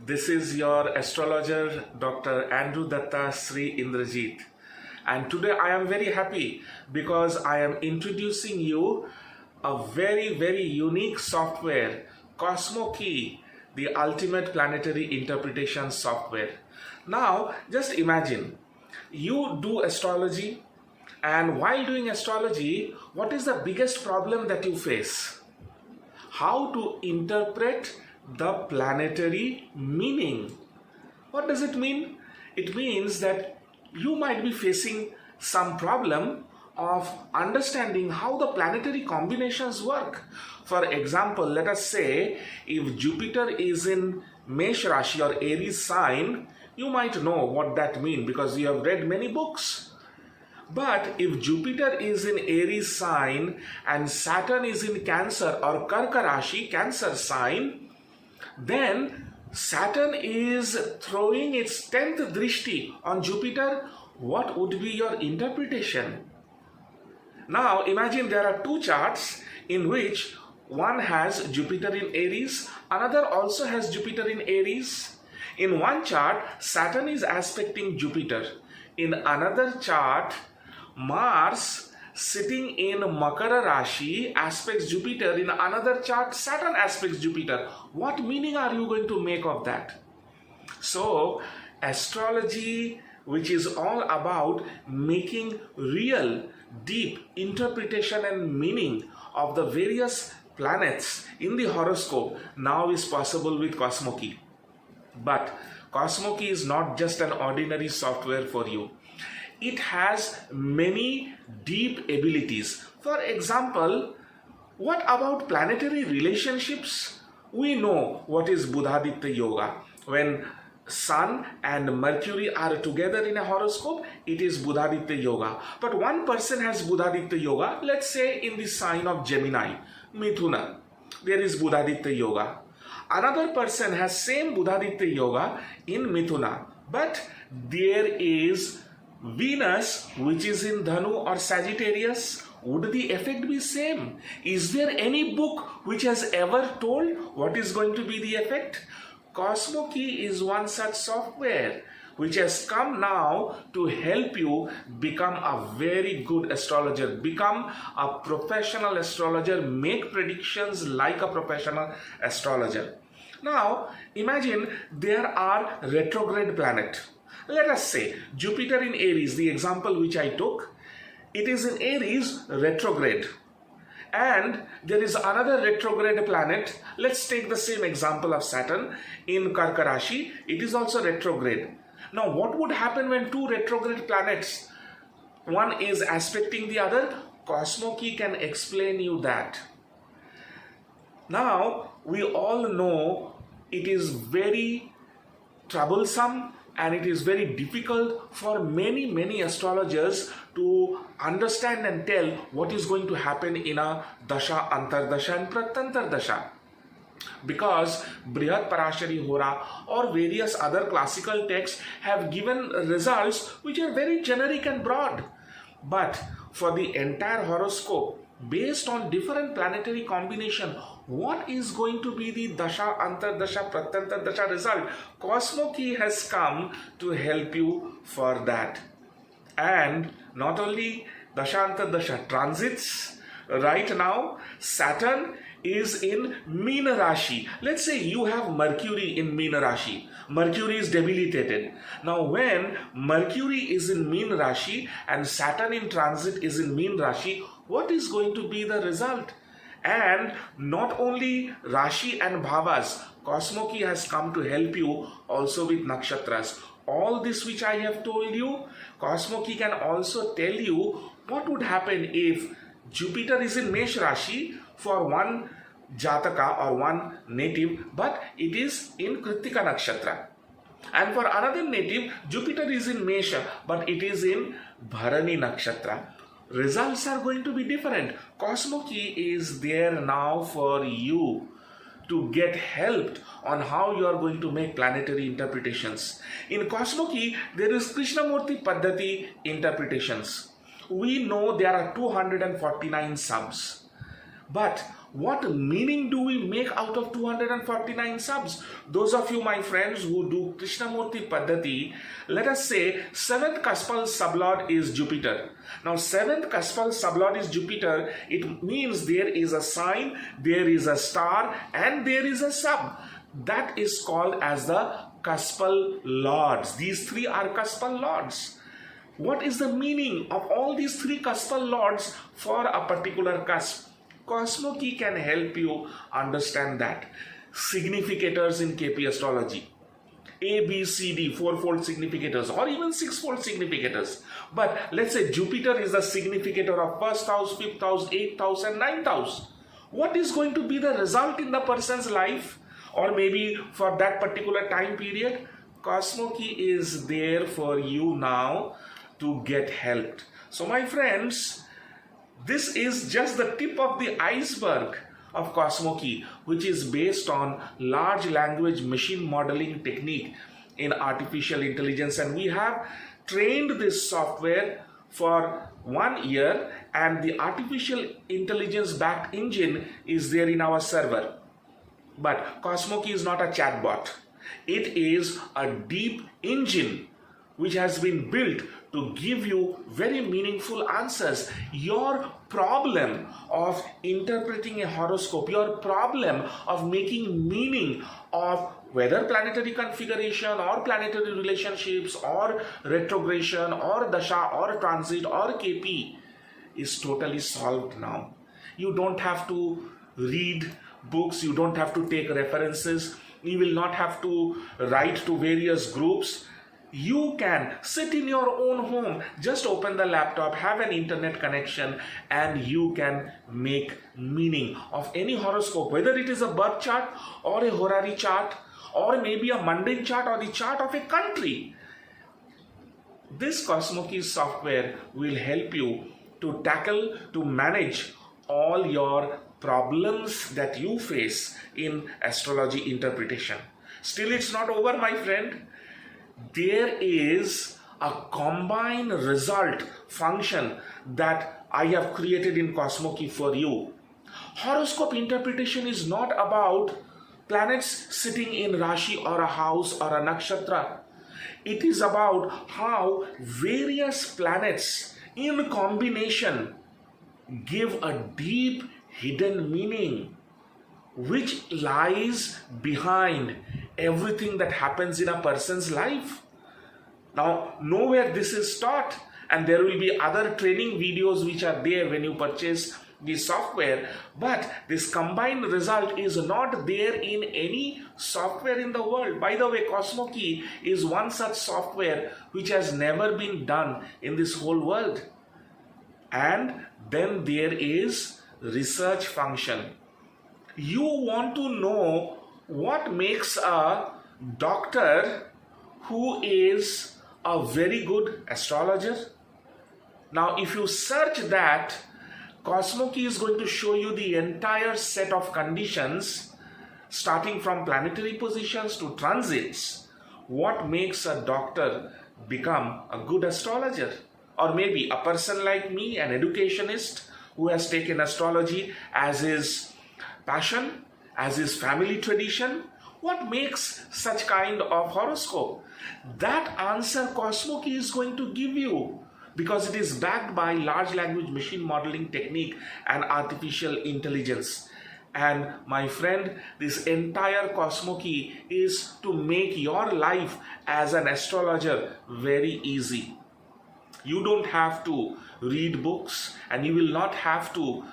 This is your astrologer, Dr. Andrew Dutta Sri Indrajit. And today I am very happy because I am introducing you a very unique software, Cosmo Key, the ultimate planetary interpretation software. Now, just imagine, you do astrology, and while doing astrology, what is the biggest problem that you face? How to interpret the planetary meaning. What does it mean? It means that you might be facing some problem of understanding how the planetary combinations work. For example, let us say if Jupiter is in Mesh Rashi or Aries sign, you might know what that means because you have read many books. But if Jupiter is in Aries sign and Saturn is in Cancer or Karka Rashi, Cancer sign, then Saturn is throwing its 10th drishti on Jupiter. What would be your interpretation? Now imagine there are two charts in which one has Jupiter in Aries, another also has Jupiter in Aries. In one chart, Saturn is aspecting Jupiter. In another chart, Mars sitting in Makara Rashi aspects Jupiter. In another chart, Saturn aspects Jupiter. What meaning are you going to make of that? So, astrology, which is all about making real, deep interpretation and meaning of the various planets in the horoscope, now is possible with CosmoKey. But CosmoKey is not just an ordinary software for you. It has many deep abilities. For example, what about planetary relationships? We know what is Buddhaditya Yoga. When Sun and Mercury are together in a horoscope, it is Buddhaditya Yoga. But one person has Buddhaditya Yoga, let's say in the sign of Gemini, Mithuna, there is Buddhaditya Yoga. Another person has same Buddhaditya Yoga in Mithuna, but there is Venus, which is in Dhanu or Sagittarius. Would the effect be same? Is there any book which has ever told what is going to be the effect? Cosmo Key is one such software which has come now to help you become a very good astrologer, become a professional astrologer, make predictions like a professional astrologer. Now, imagine there are retrograde planets. Let us say Jupiter in Aries, the example which I took, it is in Aries retrograde. And there is another retrograde planet. Let's take the same example of Saturn in Karka Rashi. It is also retrograde. Now, what would happen when two retrograde planets, one is aspecting the other? Cosmo Key can explain you that. Now, we all know it is very troublesome and it is very difficult for many astrologers to understand and tell what is going to happen in a Dasha, Antardasha and Pratantar Dasha. Because Brihad Parashari Hora or various other classical texts have given results which are very generic and broad. But for the entire horoscope, based on different planetary combination, what is going to be the Dasha, Antardasha, Pratantar Dasha result? Cosmo Key has come to help you for that. And not only Dasha, Antardasha transits, right now Saturn is in Meena Rashi. Let's say you have Mercury in Meena Rashi. Mercury is debilitated. Now when Mercury is in Meena Rashi and Saturn in transit is in Meena Rashi, what is going to be the result? And not only Rashi and Bhavas, Cosmo Key has come to help you also with Nakshatras. All this which I have told you, Cosmo Key can also tell you what would happen if Jupiter is in Mesh Rashi for one Jataka or one native, but it is in Kritika Nakshatra. And for another native, Jupiter is in Mesha, but it is in Bharani Nakshatra. Results are going to be different. Cosmo Key is there now for you to get helped on how you are going to make planetary interpretations. In Cosmo Key, there is Krishnamurti Paddhati interpretations. We know there are 249 subs. But What meaning do we make out of 249 subs? Those of you, my friends, who do Krishnamurti Paddhati, let us say 7th Kaspal sublord is Jupiter. Now 7th Kaspal sublord is Jupiter. It means there is a sign, there is a star, and there is a sub. That is called as the Kaspal lords. These three are Kaspal lords. What is the meaning of all these three Kaspal lords for a particular cusp? Cosmo Key can help you understand that. Significators in KP astrology. A, B, C, D, fourfold significators or even sixfold significators. But let's say Jupiter is the significator of 1st house, 5th house, 8th house and 9th house. What is going to be the result in the person's life or maybe for that particular time period? Cosmo Key is there for you now to get helped. So my friends, this is just the tip of the iceberg of Cosmo Key, which is based on large language machine modeling technique in artificial intelligence, and we have trained this software for 1 year, and the artificial intelligence backed engine is there in our server. But Cosmo Key is not a chatbot. It is a deep engine which has been built to give you very meaningful answers. Your problem of interpreting a horoscope, your problem of making meaning of whether planetary configuration or planetary relationships or retrogression or Dasha or transit or KP is totally solved now. You don't have to read books, you don't have to take references, you will not have to write to various groups. You can sit in your own home, just open the laptop, have an internet connection, and you can make meaning of any horoscope, whether it is a birth chart or a horary chart or maybe a mundane chart or the chart of a country. This CosmoKey software will help you to tackle, to manage all your problems that you face in astrology interpretation. Still, it's not over, my friend. There is a combined result function that I have created in CosmoKey for you. Horoscope interpretation is not about planets sitting in Rashi or a house or a nakshatra. It is about how various planets in combination give a deep hidden meaning which lies behind everything that happens in a person's life. Now, nowhere this is taught, and there will be other training videos which are there when you purchase the software, but this combined result is not there in any software in the world. By the way, CosmoKey is one such software which has never been done in this whole world. And then there is research function. You want to know what makes a doctor who is a very good astrologer? Now, if you search that, CosmoKey is going to show you the entire set of conditions, starting from planetary positions to transits, what makes a doctor become a good astrologer. Or maybe a person like me, an educationist who has taken astrology as his passion, as his family tradition, what makes such kind of horoscope? That answer CosmoKey is going to give you, because it is backed by large language machine modeling technique and artificial intelligence. And my friend, this entire CosmoKey is to make your life as an astrologer very easy. You don't have to read books, and you will not have to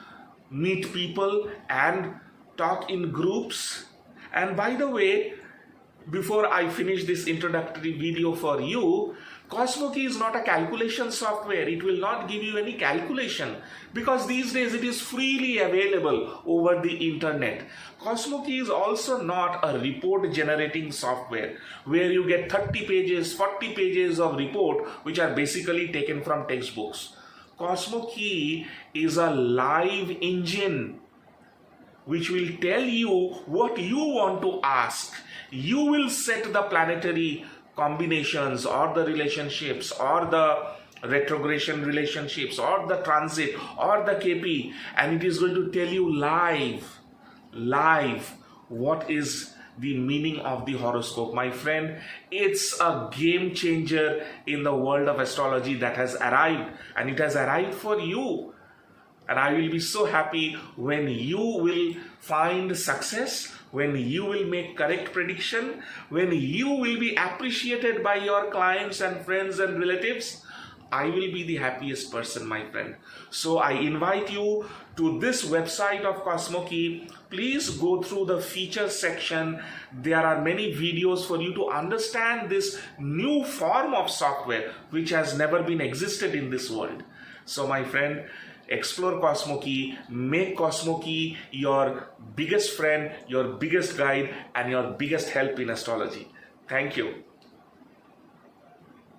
meet people and talk in groups. And by the way, before I finish this introductory video for you, CosmoKey is not a calculation software. It will not give you any calculation, because these days it is freely available over the internet. CosmoKey is also not a report generating software where you get 30 pages, 40 pages of report which are basically taken from textbooks. CosmoKey is a live engine which will tell you what you want to ask. You will set the planetary combinations or the relationships or the retrogression relationships or the transit or the KP, and it is going to tell you live what is the meaning of the horoscope. My friend, it's a game changer in the world of astrology that has arrived, and it has arrived for you. And I will be so happy when you will find success, when you will make correct prediction, when you will be appreciated by your clients and friends and relatives. I will be the happiest person, my friend. So I invite you to this website of Cosmo Key. Please go through the features section. There are many videos for you to understand this new form of software which has never been existed in this world. So my friend, explore Cosmo Key, make Cosmo Key your biggest friend, your biggest guide, and your biggest help in astrology. Thank you.